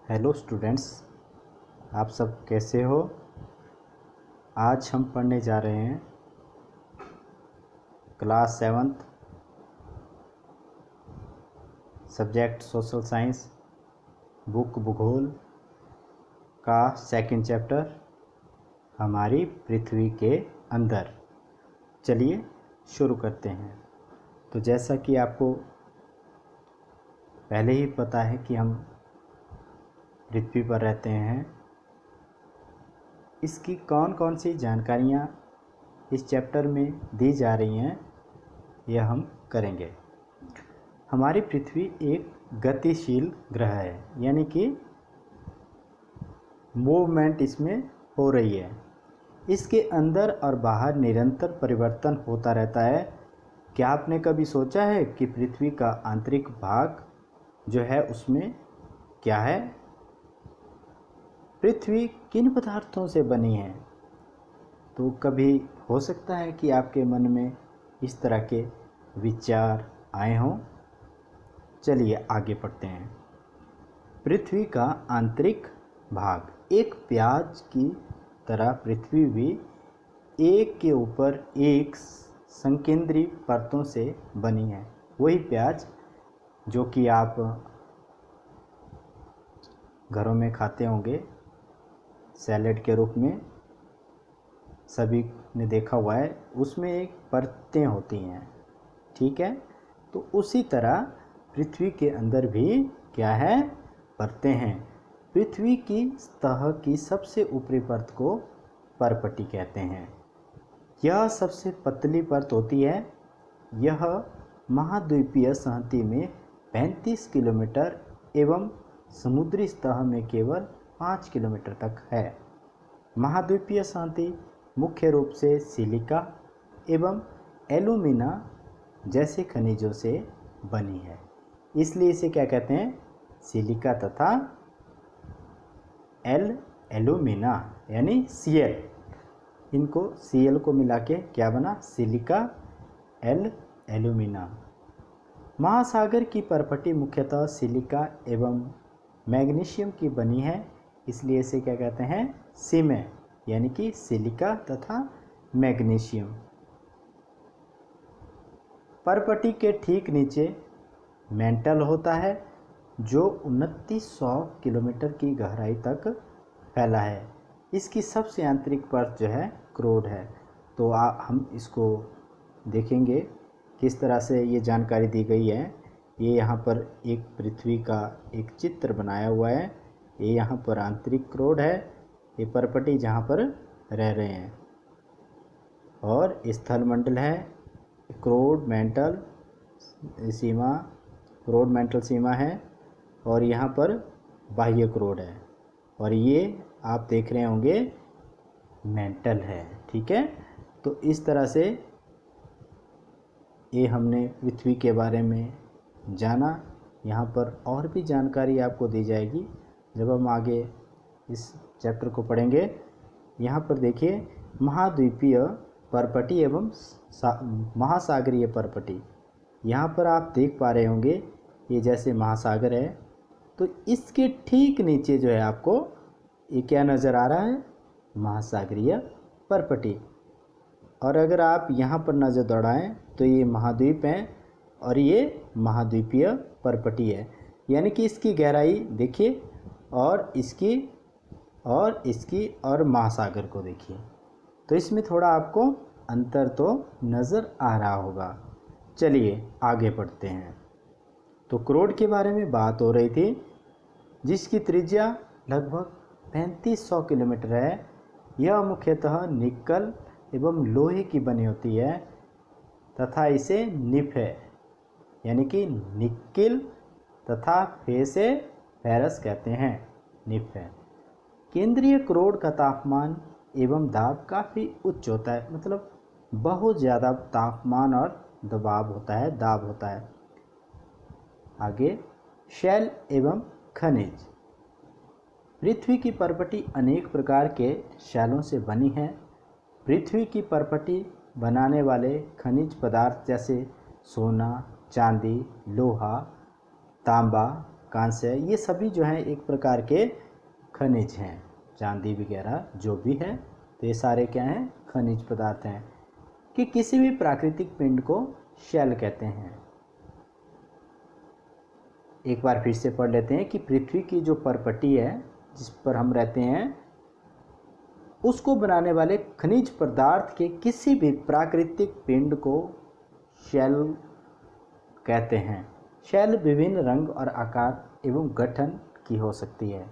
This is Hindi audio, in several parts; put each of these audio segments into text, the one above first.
हेलो स्टूडेंट्स, आप सब कैसे हो। आज हम पढ़ने जा रहे हैं class 7th subject social science book भूगोल का सेकंड चैप्टर हमारी पृथ्वी के अंदर। चलिए शुरू करते हैं। तो जैसा कि आपको पहले ही पता है कि हम पृथ्वी पर रहते हैं, इसकी कौन कौन सी जानकारियाँ इस चैप्टर में दी जा रही हैं यह हम करेंगे। हमारी पृथ्वी एक गतिशील ग्रह है, यानी कि मूवमेंट इसमें हो रही है। इसके अंदर और बाहर निरंतर परिवर्तन होता रहता है। क्या आपने कभी सोचा है कि पृथ्वी का आंतरिक भाग जो है उसमें क्या है? पृथ्वी किन पदार्थों से बनी है? तो कभी हो सकता है कि आपके मन में इस तरह के विचार आए हों। चलिए आगे बढ़ते हैं। पृथ्वी का आंतरिक भाग, एक प्याज की तरह पृथ्वी भी एक के ऊपर एक संकेंद्री परतों से बनी है। वही प्याज जो कि आप घरों में खाते होंगे सैलेड के रूप में, सभी ने देखा हुआ है, उसमें एक परतें होती हैं, ठीक है। तो उसी तरह पृथ्वी के अंदर भी क्या है? परतें हैं। पृथ्वी की सतह की सबसे ऊपरी परत को परपटी कहते हैं। यह सबसे पतली परत होती है। यह महाद्वीपीय संहति में 35 किलोमीटर एवं समुद्री सतह में केवल 5 किलोमीटर तक है। महाद्वीपीय संहति मुख्य रूप से सिलिका एवं एल्यूमिना जैसे खनिजों से बनी है, इसलिए इसे क्या कहते हैं? सिलिका तथा एल्यूमिना यानी Cl। इनको Cl को मिला के क्या बना? Silica alumina. महासागर की परपटी मुख्यतः सिलिका एवं मैग्नीशियम की बनी है, इसलिए इसे क्या कहते हैं? सीमें, यानी कि सिलिका तथा मैग्नीशियम। परपटी के ठीक नीचे मेंटल होता है जो 2900 किलोमीटर की गहराई तक फैला है। इसकी सबसे आंतरिक परत जो है क्रोड है। तो हम इसको देखेंगे किस तरह से ये जानकारी दी गई है। ये यहाँ पर एक पृथ्वी का एक चित्र बनाया हुआ है। ये यहाँ पर आंतरिक क्रोड है, ये परपटी जहाँ पर रह रहे हैं, और स्थल मंडल है, क्रोड मेंटल सीमा, क्रोड मेंटल सीमा है, और यहाँ पर बाह्य क्रोड है, और ये आप देख रहे होंगे मेंटल है, ठीक है। तो इस तरह से ये हमने पृथ्वी के बारे में जाना। यहाँ पर और भी जानकारी आपको दी जाएगी जब हम आगे इस चैप्टर को पढ़ेंगे। यहाँ पर देखिए, महाद्वीपीय परपटी एवं महासागरीय परपटी। यहाँ पर आप देख पा रहे होंगे ये जैसे महासागर है, तो इसके ठीक नीचे जो है आपको ये क्या नज़र आ रहा है? महासागरीय परपटी। और अगर आप यहाँ पर नज़र दौड़ाएं तो ये महाद्वीप हैं और ये महाद्वीपीय परपटी है, यानी कि इसकी गहराई देखिए, और इसकी और महासागर को देखिए, तो इसमें थोड़ा आपको अंतर तो नज़र आ रहा होगा। चलिए आगे बढ़ते हैं। तो क्रोड के बारे में बात हो रही थी, जिसकी त्रिज्या लगभग 3500 किलोमीटर है। यह मुख्यतः निकल एवं लोहे की बनी होती है तथा इसे निफ है, यानी कि निकिल तथा फे से फेरस कहते हैं, निफ है। केंद्रीय क्रोड का तापमान एवं दाब काफ़ी उच्च होता है, मतलब बहुत ज़्यादा तापमान और दबाव होता है, दाब होता है। आगे शैल एवं खनिज। पृथ्वी की परपटी अनेक प्रकार के शैलों से बनी है। पृथ्वी की परपटी बनाने वाले खनिज पदार्थ जैसे सोना, चांदी, लोहा, तांबा, कांस्य, ये सभी जो हैं एक प्रकार के खनिज हैं। चांदी वगैरह जो भी है, तो ये सारे क्या हैं, खनिज पदार्थ हैं। कि किसी भी प्राकृतिक पिंड को शेल कहते हैं। एक बार फिर से पढ़ लेते हैं कि पृथ्वी की जो परपटी है जिस पर हम रहते हैं, उसको बनाने वाले खनिज पदार्थ के किसी भी प्राकृतिक पिंड को शेल कहते हैं। शेल विभिन्न रंग और आकार एवं गठन की हो सकती है।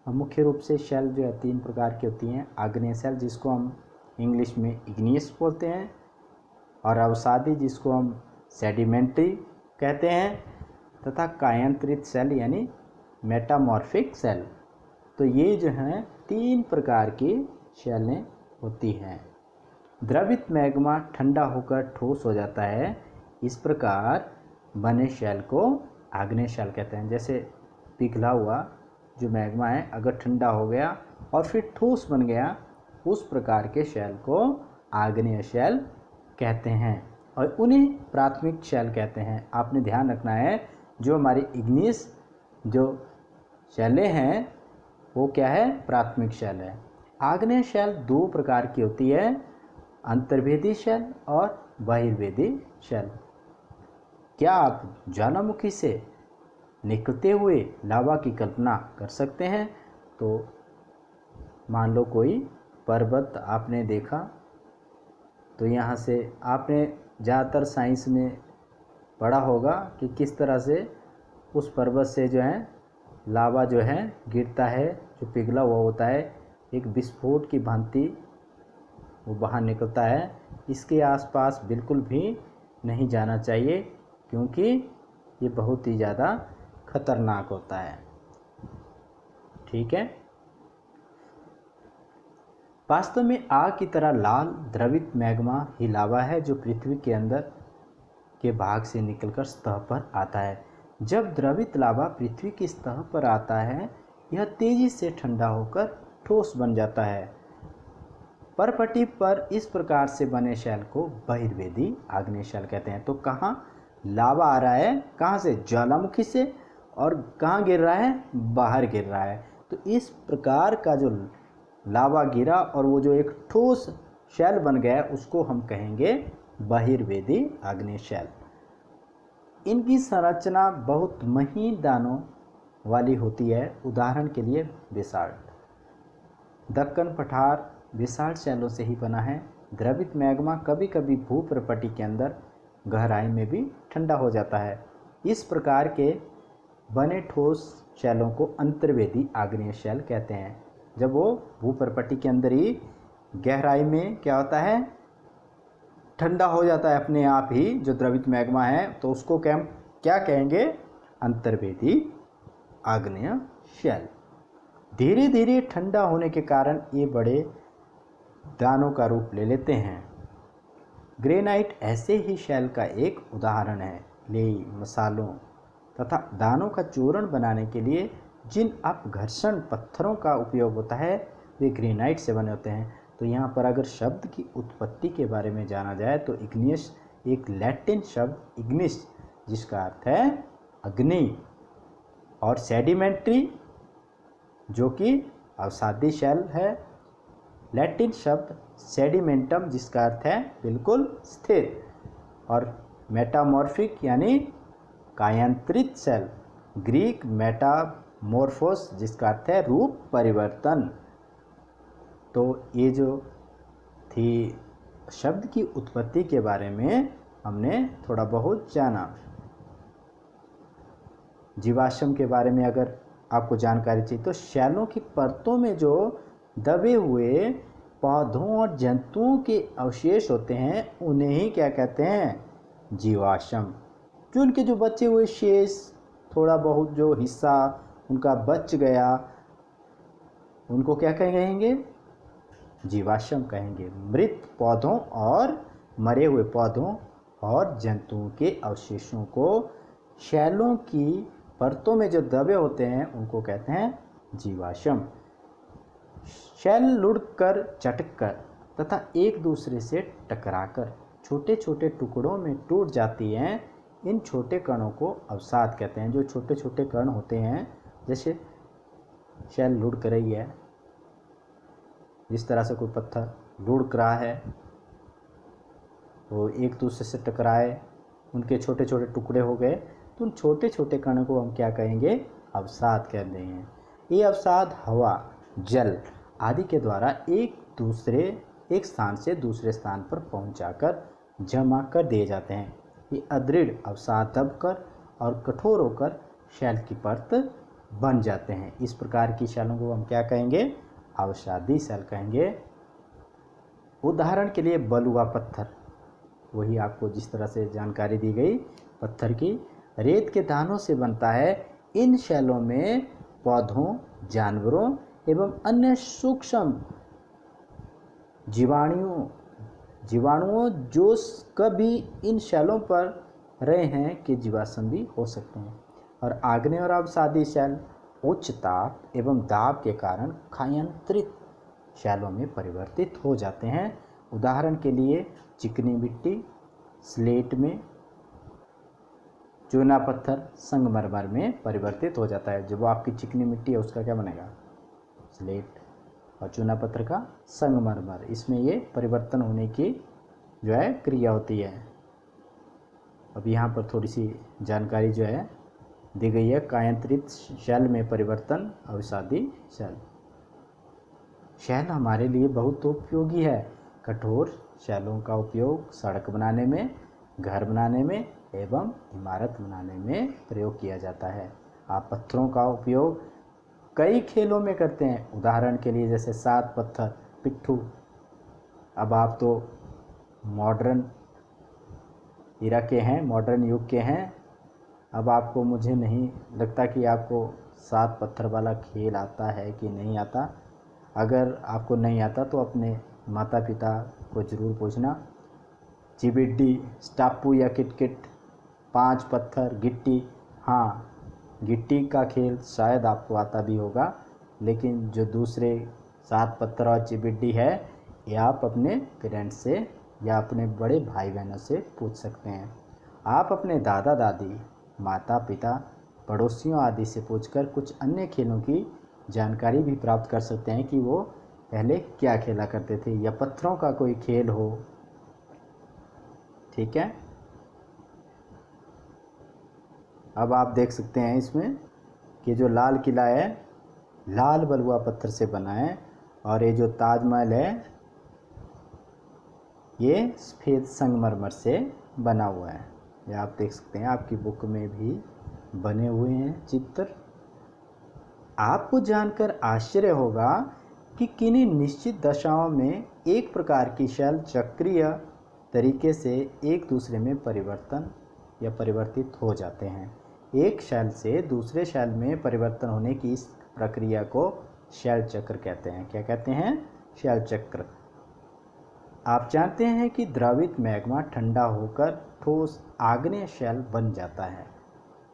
मुख्य रूप से शेल जो है 3 प्रकार की होती हैं। आग्नेय शेल, जिसको हम इंग्लिश में इग्नियस बोलते हैं, और अवसादी, जिसको हम सेडिमेंट्री कहते हैं, तथा कायांतरित शेल यानी मेटामॉर्फिक शेल। तो ये जो हैं 3 प्रकार की शेलें होती हैं। द्रवित मैग्मा ठंडा होकर ठोस हो जाता है, इस प्रकार बने शेल को आग्नेय शेल कहते हैं। जैसे पिघला हुआ जो मैग्मा है अगर ठंडा हो गया और फिर ठोस बन गया, उस प्रकार के शेल को आग्नेय शेल कहते हैं, और उन्हें प्राथमिक शेल कहते हैं। आपने ध्यान रखना है, जो हमारी इग्नियस जो शैलें हैं वो क्या है, प्राथमिक शेल है। आग्नेय शेल 2 प्रकार की होती है, अंतर्वेदी शेल और बहिर्वेदी शेल। क्या आप ज्वालामुखी से निकलते हुए लावा की कल्पना कर सकते हैं? तो मान लो कोई पर्वत आपने देखा, तो यहाँ से आपने ज़्यादातर साइंस में पढ़ा होगा कि किस तरह से उस पर्वत से जो है लावा जो है गिरता है, जो पिघला हुआ होता है, एक विस्फोट की भांति वो बाहर निकलता है। इसके आसपास बिल्कुल भी नहीं जाना चाहिए, क्योंकि ये बहुत ही ज़्यादा खतरनाक होता है। ठीक है। वास्तव में आग की तरह लाल द्रवित मैग्मा ही लावा है, जो पृथ्वी के अंदर के भाग से निकलकर सतह पर आता है। जब द्रवित लावा पृथ्वी की सतह पर आता है, यह तेजी से ठंडा होकर ठोस बन जाता है। परपटी पर इस प्रकार से बने शेल को बहिर्वेदी आग्नेय शेल कहते हैं। तो कहाँ लावा आ रहा है, कहाँ से, ज्वालामुखी से, और कहाँ गिर रहा है, बाहर गिर रहा है। तो इस प्रकार का जो लावा गिरा और वो जो एक ठोस शेल बन गया, उसको हम कहेंगे बहिर्वेदी आग्नेय शेल। इनकी संरचना बहुत महीन दानों वाली होती है। उदाहरण के लिए बेसाल्ट, दक्कन पठार बेसाल्ट शेलों से ही बना है। द्रवित मैग्मा कभी कभी भूप्रपटी के अंदर गहराई में भी ठंडा हो जाता है। इस प्रकार के बने ठोस शेलों को अंतर्वेदी आग्नेय शेल कहते हैं। जब वो भूप्रपटी के अंदर ही गहराई में क्या होता है, ठंडा हो जाता है अपने आप ही, जो द्रवित मैग्मा है, तो उसको क्या कहेंगे, अंतर्वेदी आग्नेय शेल। धीरे धीरे ठंडा होने के कारण ये बड़े दानों का रूप ले लेते हैं। ग्रेनाइट ऐसे ही शेल का एक उदाहरण है। लेई, मसालों तथा दानों का चूर्ण बनाने के लिए जिन अपघर्षण पत्थरों का उपयोग होता है, वे ग्रेनाइट से बने होते हैं। तो यहाँ पर अगर शब्द की उत्पत्ति के बारे में जाना जाए तो इग्नियस एक लैटिन शब्द इग्निस, जिसका अर्थ है अग्नि, और सेडिमेंट्री जो कि अवसादी शेल है, लैटिन शब्द सेडिमेंटम, जिसका अर्थ है बिल्कुल स्थिर, और मेटामॉर्फिक यानी कायांतरित शेल, ग्रीक मेटामॉर्फोस, जिसका अर्थ है रूप परिवर्तन। तो ये जो थी शब्द की उत्पत्ति के बारे में हमने थोड़ा बहुत जाना। जीवाश्म के बारे में अगर आपको जानकारी चाहिए तो शैलों की परतों में जो दबे हुए पौधों और जंतुओं के अवशेष होते हैं, उन्हें ही क्या कहते हैं, जीवाश्म। जो उनके जो बचे हुए शेष, थोड़ा बहुत जो हिस्सा उनका बच गया, उनको क्या कहेंगे, जीवाश्म कहेंगे। मृत पौधों और मरे हुए पौधों और जंतुओं के अवशेषों को शैलों की परतों में जो दबे होते हैं, उनको कहते हैं जीवाश्म। शैल लुढ़कर, चटककर तथा एक दूसरे से टकराकर छोटे छोटे टुकड़ों में टूट जाती हैं। इन छोटे कणों को अवसाद कहते हैं। जो छोटे छोटे कण होते हैं, जैसे शैल लुढ़क रही है, जिस तरह से कोई पत्थर लुढ़क रहा है, वो एक दूसरे से टकराए, उनके छोटे छोटे टुकड़े हो गए, तो उन छोटे छोटे कणों को हम क्या कहेंगे? अवसाद कहते हैं। ये अवसाद हवा, जल आदि के द्वारा एक स्थान से दूसरे स्थान पर पहुंचाकर जमा कर दिए जाते हैं। ये अदृढ़ अवसाद दबकर और कठोर होकर शैल की परत बन जाते हैं। इस प्रकार की शैलों को हम क्या कहेंगे? अवसादी शैल कहेंगे। उदाहरण के लिए बलुआ पत्थर, वही आपको जिस तरह से जानकारी दी गई पत्थर की, रेत के दानों से बनता है। इन शैलों में पौधों, जानवरों एवं अन्य सूक्ष्म जीवाणुओं जो कभी इन शैलों पर रहे हैं के जीवाश्म भी हो सकते हैं। और आग्नेय और अवसादी शैल उच्च ताप एवं दाब के कारण क्षायांतरित शैलों में परिवर्तित हो जाते हैं। उदाहरण के लिए चिकनी मिट्टी, स्लेट में, चूना पत्थर संगमरमर में परिवर्तित हो जाता है। जब आपकी चिकनी मिट्टी है उसका क्या बनेगा? स्लेट, और चूना पत्थर का संगमरमर। इसमें ये परिवर्तन होने की जो है क्रिया होती है। अब यहाँ पर थोड़ी सी जानकारी जो है दी गई है। कायांतरित शैल में परिवर्तन, अवसादी शैल। शैल हमारे लिए बहुत उपयोगी है। कठोर शैलों का उपयोग सड़क बनाने में, घर बनाने में एवं इमारत बनाने में प्रयोग किया जाता है। आप पत्थरों का उपयोग कई खेलों में करते हैं। उदाहरण के लिए जैसे 7 पत्थर, पिट्ठू। अब आप तो मॉडर्न इरा के हैं, मॉडर्न युग के हैं। अब आपको, मुझे नहीं लगता कि आपको 7 पत्थर वाला खेल आता है कि नहीं आता। अगर आपको नहीं आता तो अपने माता पिता को ज़रूर पूछना। चिबिड्डी, स्टापू या किटकिट, 5 पत्थर, गिट्टी। हाँ, गिट्टी का खेल शायद आपको आता भी होगा, लेकिन जो दूसरे 7 पत्थर और चिबिड्डी है, ये आप अपने पेरेंट्स से या अपने बड़े भाई बहनों से पूछ सकते हैं। आप अपने दादा दादी, माता पिता, पड़ोसियों आदि से पूछकर कुछ अन्य खेलों की जानकारी भी प्राप्त कर सकते हैं कि वो पहले क्या खेला करते थे, या पत्थरों का कोई खेल हो। ठीक है। अब आप देख सकते हैं इसमें कि जो लाल किला है, लाल बलुआ पत्थर से बना है, और ये जो ताजमहल है, ये सफ़ेद संगमरमर से बना हुआ है। ये आप देख सकते हैं, आपकी बुक में भी बने हुए हैं चित्र। आपको जानकर आश्चर्य होगा कि किन्हीं निश्चित दशाओं में एक प्रकार की शैल चक्रीय तरीके से एक दूसरे में परिवर्तन या परिवर्तित हो जाते हैं। एक शैल से दूसरे शैल में परिवर्तन होने की इस प्रक्रिया को शैल चक्र कहते हैं। क्या कहते हैं? शैल चक्र। आप जानते हैं कि द्रवित मैग्मा ठंडा होकर ठोस आग्नेय शैल बन जाता है।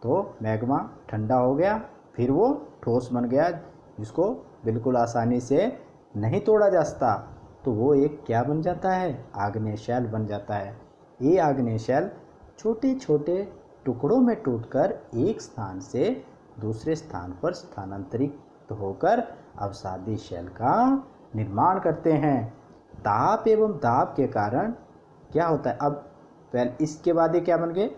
तो मैग्मा ठंडा हो गया, फिर वो ठोस बन गया, जिसको बिल्कुल आसानी से नहीं तोड़ा जा सकता, तो वो एक क्या बन जाता है? आग्नेय शैल बन जाता है। ये आग्नेय शैल छोटे छोटे टुकड़ों में टूटकर एक स्थान से दूसरे स्थान पर स्थानांतरित होकर अवसादी शैल का निर्माण करते हैं। ताप एवं दाब के कारण क्या होता है? अब पहले इसके बाद ये क्या बन गए?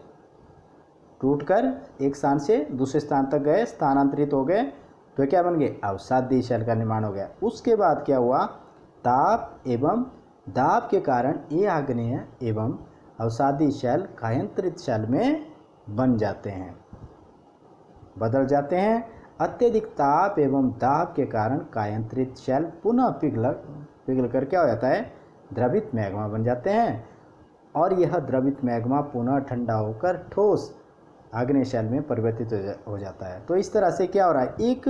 टूटकर एक स्थान से दूसरे स्थान तक गए, स्थानांतरित हो गए, तो क्या बन गए? अवसादी शैल का निर्माण हो गया। उसके बाद क्या हुआ? ताप एवं दाब के कारण ये आग्नेय एवं अवसादी शैल कायांतरित शैल में बन जाते हैं, बदल जाते हैं। अत्यधिक ताप एवं दाब के कारण कायांतरित शैल पुनः पिघल कर क्या हो जाता है? द्रवित मैग्मा बन जाते हैं, और यह द्रवित मैग्मा पुनः ठंडा होकर ठोस आग्नेय शैल में परिवर्तित हो जाता है। तो इस तरह से क्या हो रहा है? एक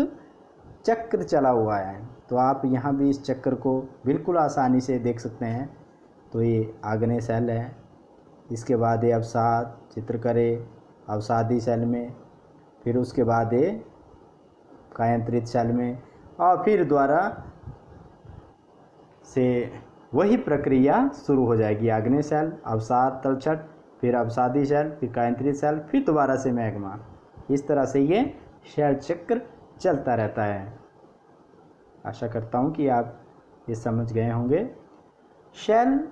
चक्र चला हुआ है। तो आप यहाँ भी इस चक्र को बिल्कुल आसानी से देख सकते हैं। तो ये आग्नेय शैल है, इसके बाद ये अवसाद, चित्र करें अवसादी शैल में, फिर उसके बाद ये कायांतरित शैल में, और फिर द्वारा से वही प्रक्रिया शुरू हो जाएगी। आग्नेय शैल, अवसाद, तलछट, फिर अवसादी शैल, फिर कायांतरित शैल, फिर दोबारा से मैग्मा। इस तरह से ये शैल चक्र चलता रहता है। आशा करता हूँ कि आप ये समझ गए होंगे। शैल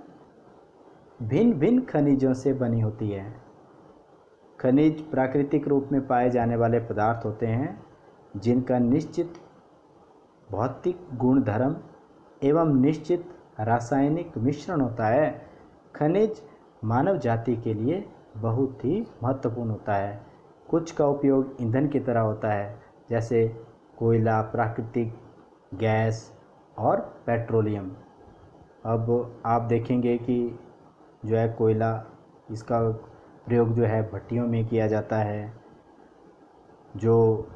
भिन्न भिन्न खनिजों से बनी होती है। खनिज प्राकृतिक रूप में पाए जाने वाले पदार्थ होते हैं जिनका निश्चित भौतिक गुणधर्म एवं निश्चित रासायनिक मिश्रण होता है। खनिज मानव जाति के लिए बहुत ही महत्वपूर्ण होता है। कुछ का उपयोग ईंधन की तरह होता है, जैसे कोयला, प्राकृतिक गैस और पेट्रोलियम। अब आप देखेंगे कि जो है कोयला, इसका प्रयोग जो है भट्टियों में किया जाता है। जो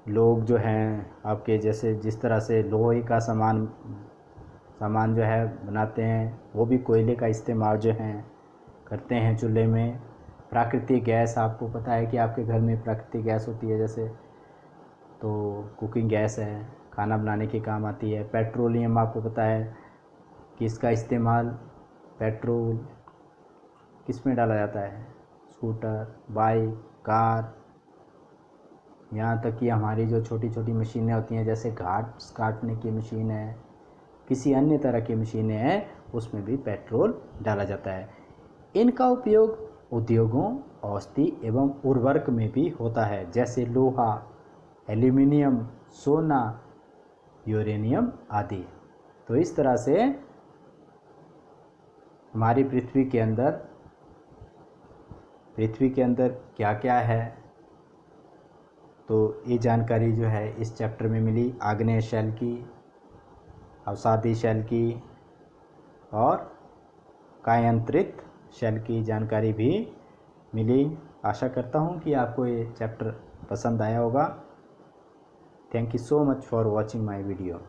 लोग जो हैं आपके जैसे जिस तरह से लोहे का सामान जो है बनाते हैं, वो भी कोयले का इस्तेमाल जो है करते हैं चूल्हे में। प्राकृतिक गैस, आपको पता है कि आपके घर में प्राकृतिक गैस होती है, जैसे तो कुकिंग गैस है, खाना बनाने के काम आती है। पेट्रोलियम, आपको पता है कि इसका इस्तेमाल पेट्रोल किस में डाला जाता है, स्कूटर, बाइक, कार, यहाँ तक कि हमारी जो छोटी छोटी मशीनें होती हैं, जैसे घास काटने की मशीन है, किसी अन्य तरह की मशीनें हैं, उसमें भी पेट्रोल डाला जाता है। इनका उपयोग उद्योगों, औषधि एवं उर्वरक में भी होता है, जैसे लोहा, एल्यूमिनियम, सोना, यूरेनियम आदि। तो इस तरह से हमारी पृथ्वी के अंदर क्या क्या है, तो ये जानकारी जो है इस चैप्टर में मिली। आग्नेय शैल की, अवसादी शैल की और कायांतरित शैल की जानकारी भी मिली। आशा करता हूँ कि आपको ये चैप्टर पसंद आया होगा। Thank you so much for watching my video.